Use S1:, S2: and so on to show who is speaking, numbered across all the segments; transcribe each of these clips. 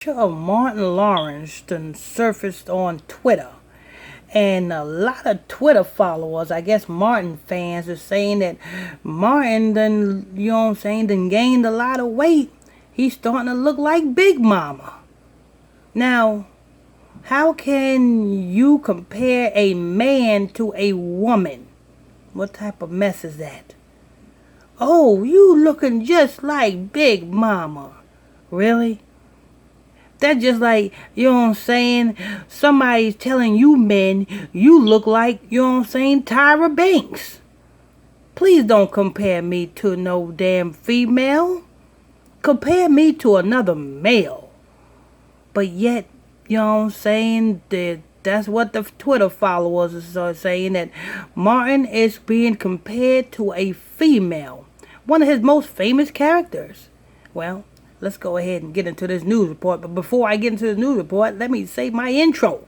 S1: Picture of Martin Lawrence done surfaced on Twitter. And a lot of Twitter followers, I guess Martin fans, are saying that Martin done, done gained a lot of weight. He's starting to look like Big Mama. Now, how can you compare a man to a woman? What type of mess is that? Oh, you looking just like Big Mama. Really? That's just like, somebody's telling you men you look like, Tyra Banks. Please don't compare me to no damn female. Compare me to another male. But yet, that's what the Twitter followers are saying, that Martin is being compared to a female. One of his most famous characters. Well, let's go ahead and get into this news report. But before I get into this news report, let me say my intro.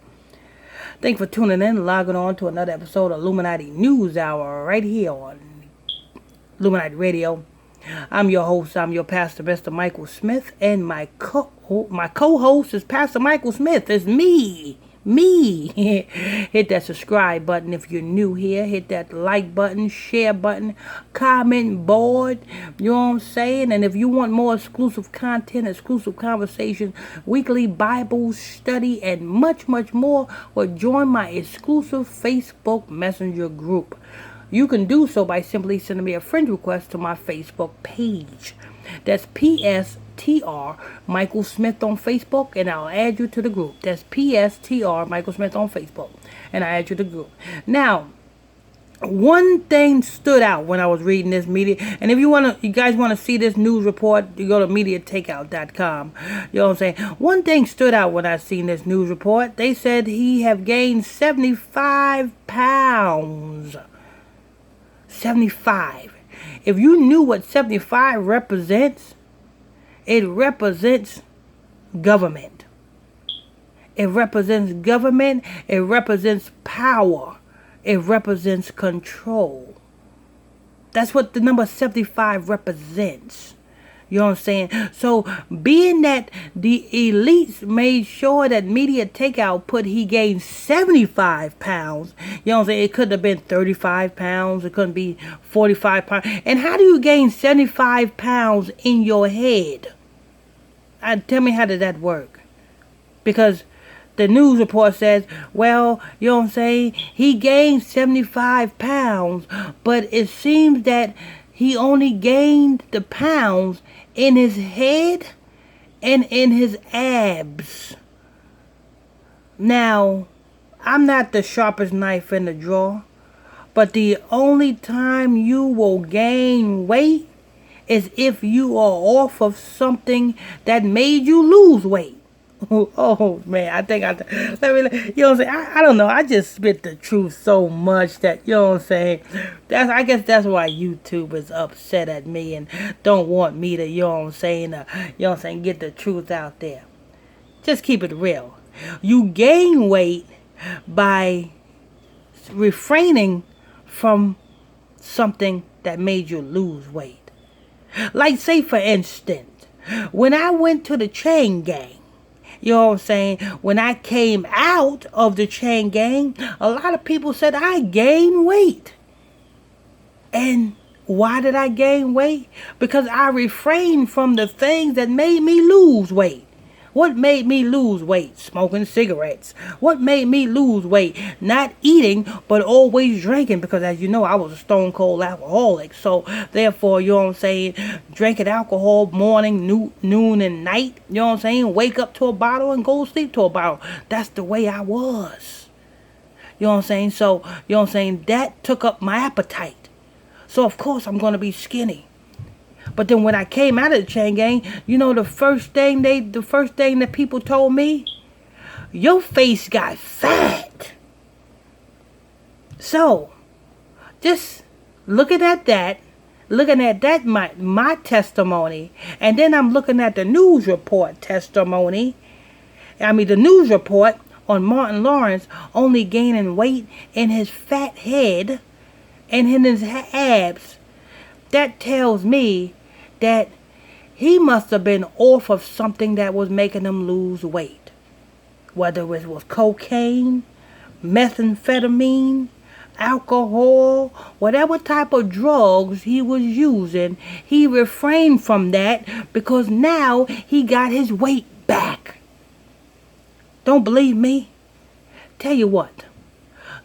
S1: Thanks for tuning in, logging on to another episode of Illuminati News Hour right here on Illuminati Radio. I'm your host, I'm your pastor, Mr. Michael Smith, and my co-host is Pastor Michael Smith. It's me. Hit that subscribe button if you're new here. Hit that like button, share button, comment board. You know what I'm saying? And if you want more exclusive content, exclusive conversations, weekly Bible study, and much, much more, well, join my exclusive Facebook Messenger group. You can do so by simply sending me a friend request to my Facebook page. That's PSTR Michael Smith on Facebook, and I'll add you to the group. That's PSTR Michael Smith on Facebook, and I add you to the group. Now, one thing stood out when I was reading this media, and if you guys want to see this news report, you go to MediaTakeout.com. You know what I'm saying? One thing stood out when I seen this news report. They said he have gained 75 pounds. 75. If you knew what 75 represents, it represents government. It represents government. It represents power. It represents control. That's what the number 75 represents. You know what I'm saying? So, being that the elites made sure that Media Takeout put he gained 75 pounds, you know what I'm saying? It could have been 35 pounds. It couldn't be 45 pounds. And how do you gain 75 pounds in your head? Tell me, how did that work? Because the news report says, well, you know what I'm saying? He gained 75 pounds, but it seems that he only gained the pounds in his head and in his abs. Now, I'm not the sharpest knife in the drawer, but the only time you will gain weight is if you are off of something that made you lose weight. Oh man, I think you know what I'm saying? I don't know. I just spit the truth so much that, you know what I'm saying? I guess that's why YouTube is upset at me and don't want me to, you know what I'm saying, get the truth out there. Just keep it real. You gain weight by refraining from something that made you lose weight. Like, say for instance, when I went to the chain gang, you know what I'm saying? When I came out of the chain gang, a lot of people said I gained weight. And why did I gain weight? Because I refrained from the things that made me lose weight. What made me lose weight? Smoking cigarettes. What made me lose weight? Not eating, but always drinking. Because as you know, I was a stone cold alcoholic. So therefore, you know what I'm saying, drinking alcohol morning, noon, and night. You know what I'm saying? Wake up to a bottle and go sleep to a bottle. That's the way I was. You know what I'm saying? So, you know what I'm saying, that took up my appetite. So of course I'm going to be skinny. But then when I came out of the chain gang, you know the first thing that people told me? Your face got fat. So, just looking at that, my testimony, and then I'm looking at the news report testimony. The news report on Martin Lawrence only gaining weight in his fat head and in his abs. That tells me that he must have been off of something that was making him lose weight. Whether it was cocaine, methamphetamine, alcohol, whatever type of drugs he was using, he refrained from that because now he got his weight back. Don't believe me? Tell you what,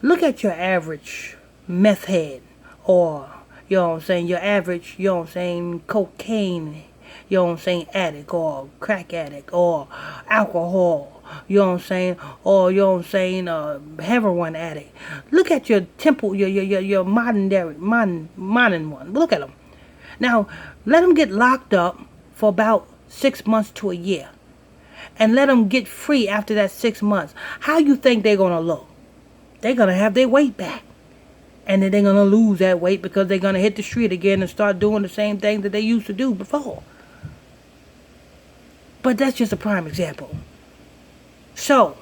S1: look at your average meth head or, you know what I'm saying, your average, you know what I'm saying, cocaine, you know what I'm saying, addict or crack addict or alcohol, you know what I'm saying, or you know what I'm saying, heroin addict. Look at your your modern one. Look at them. Now, let them get locked up for about 6 months to a year, and let them get free after that 6 months. How you think they're gonna look? They're gonna have their weight back, and then they're gonna lose that weight because they're gonna hit the street again and start doing the same thing that they used to do before. But that's just a prime example. So,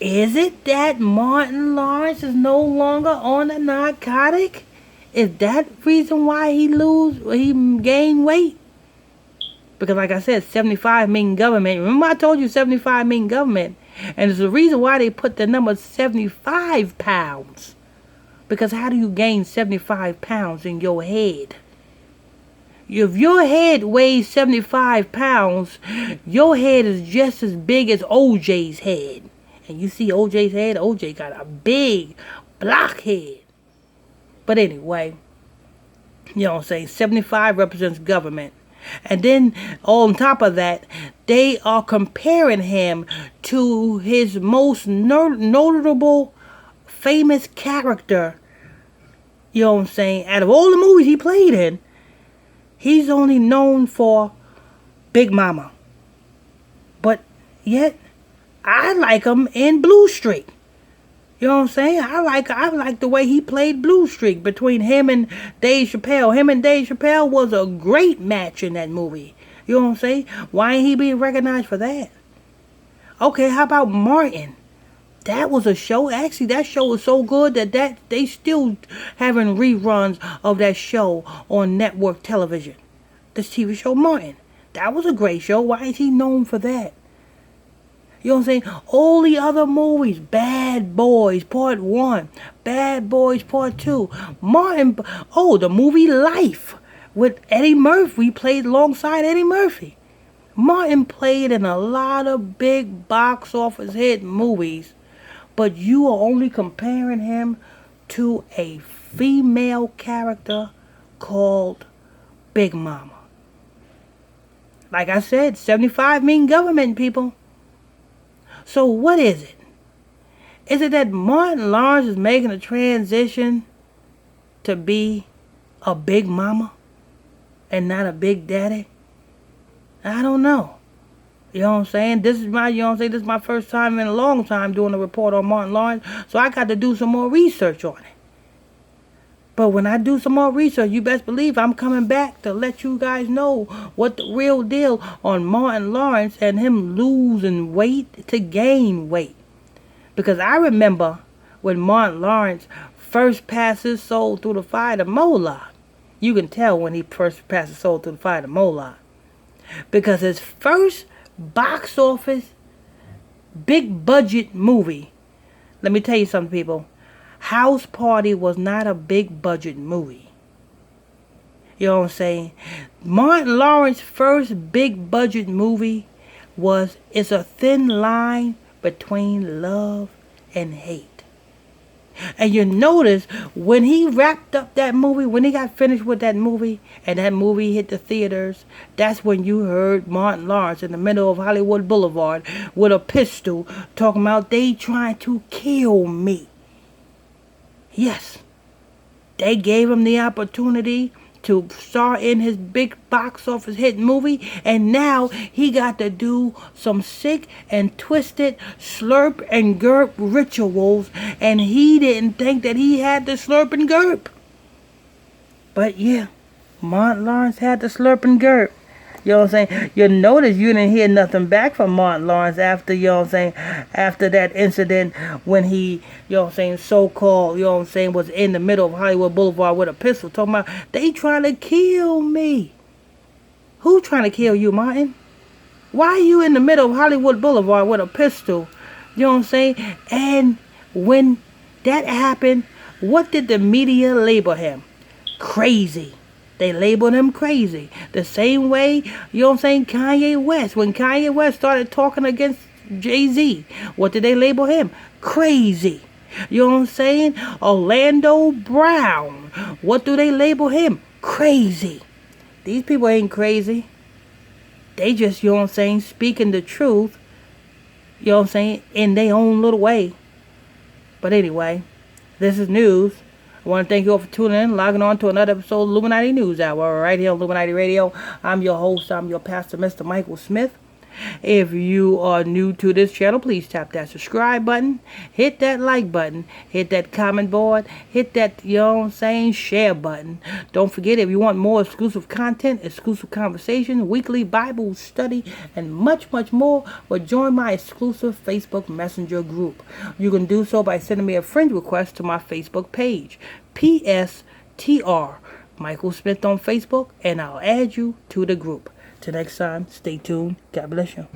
S1: is it that Martin Lawrence is no longer on a narcotic? Is that reason why he gained weight? Because like I said, 75 mean government. Remember I told you 75 mean government. And there's a reason why they put the number 75 pounds. Because how do you gain 75 pounds in your head? If your head weighs 75 pounds, your head is just as big as OJ's head. And you see OJ's head? OJ got a big block head. But anyway, you know what I'm saying? 75 represents government. And then on top of that, they are comparing him to his most notable, famous character. You know what I'm saying? Out of all the movies he played in, he's only known for Big Mama. But yet, I like him in Blue Streak. You know what I'm saying? I like the way he played Blue Streak between him and Dave Chappelle. Him and Dave Chappelle was a great match in that movie. You know what I'm saying? Why ain't he being recognized for that? Okay, how about Martin? That was a show. Actually, that show was so good that they still having reruns of that show on network television. This TV show, Martin. That was a great show. Why is he known for that? You know what I'm saying? All the other movies, Bad Boys Part 1, Bad Boys Part 2, Martin, the movie Life with Eddie Murphy, played alongside Eddie Murphy. Martin played in a lot of big box office hit movies, but you are only comparing him to a female character called Big Mama. Like I said, 75 mean government, people. So what is it? Is it that Martin Lawrence is making a transition to be a big mama and not a big daddy? I don't know. You know what I'm saying? This is my first time in a long time doing a report on Martin Lawrence, so I got to do some more research on it. But when I do some more research, you best believe I'm coming back to let you guys know what the real deal on Martin Lawrence and him losing weight to gain weight. Because I remember when Martin Lawrence first passed his soul through the fire to Moloch. You can tell when he first passed his soul through the fire to Moloch. Because his first box office, big budget movie, let me tell you something, people. House Party was not a big budget movie. You know what I'm saying? Martin Lawrence's first big budget movie was It's a Thin Line Between Love and Hate. And you notice when he wrapped up that movie, when he got finished with that movie, and that movie hit the theaters, that's when you heard Martin Lawrence in the middle of Hollywood Boulevard with a pistol talking about they trying to kill me. Yes, they gave him the opportunity to star in his big box office hit movie, and now he got to do some sick and twisted slurp and gurp rituals, and he didn't think that he had the slurp and gurp. But yeah, Martin Lawrence had the slurp and gurp. You know what I'm saying? You notice you didn't hear nothing back from Martin Lawrence after, you know what I'm saying, after that incident when he, you know what I'm saying, so-called, you know what I'm saying, was in the middle of Hollywood Boulevard with a pistol talking about, they trying to kill me. Who trying to kill you, Martin? Why are you in the middle of Hollywood Boulevard with a pistol? You know what I'm saying? And when that happened, what did the media label him? Crazy. They labeled him crazy. The same way, you know what I'm saying, Kanye West. When Kanye West started talking against Jay-Z, what did they label him? Crazy. You know what I'm saying? Orlando Brown. What do they label him? Crazy. These people ain't crazy. They just, you know what I'm saying, speaking the truth, you know what I'm saying, in their own little way. But anyway, this is news. I want to thank you all for tuning in, logging on to another episode of Illuminati News Hour right here on Illuminati Radio. I'm your host, I'm your pastor, Mr. Michael Smith. If you are new to this channel, please tap that subscribe button, hit that like button, hit that comment board, hit that, you know what I'm saying, share button. Don't forget, if you want more exclusive content, exclusive conversation, weekly Bible study, and much, much more, well, join my exclusive Facebook Messenger group. You can do so by sending me a friend request to my Facebook page, PSTR Michael Smith on Facebook, and I'll add you to the group. Till next time, stay tuned. God bless you.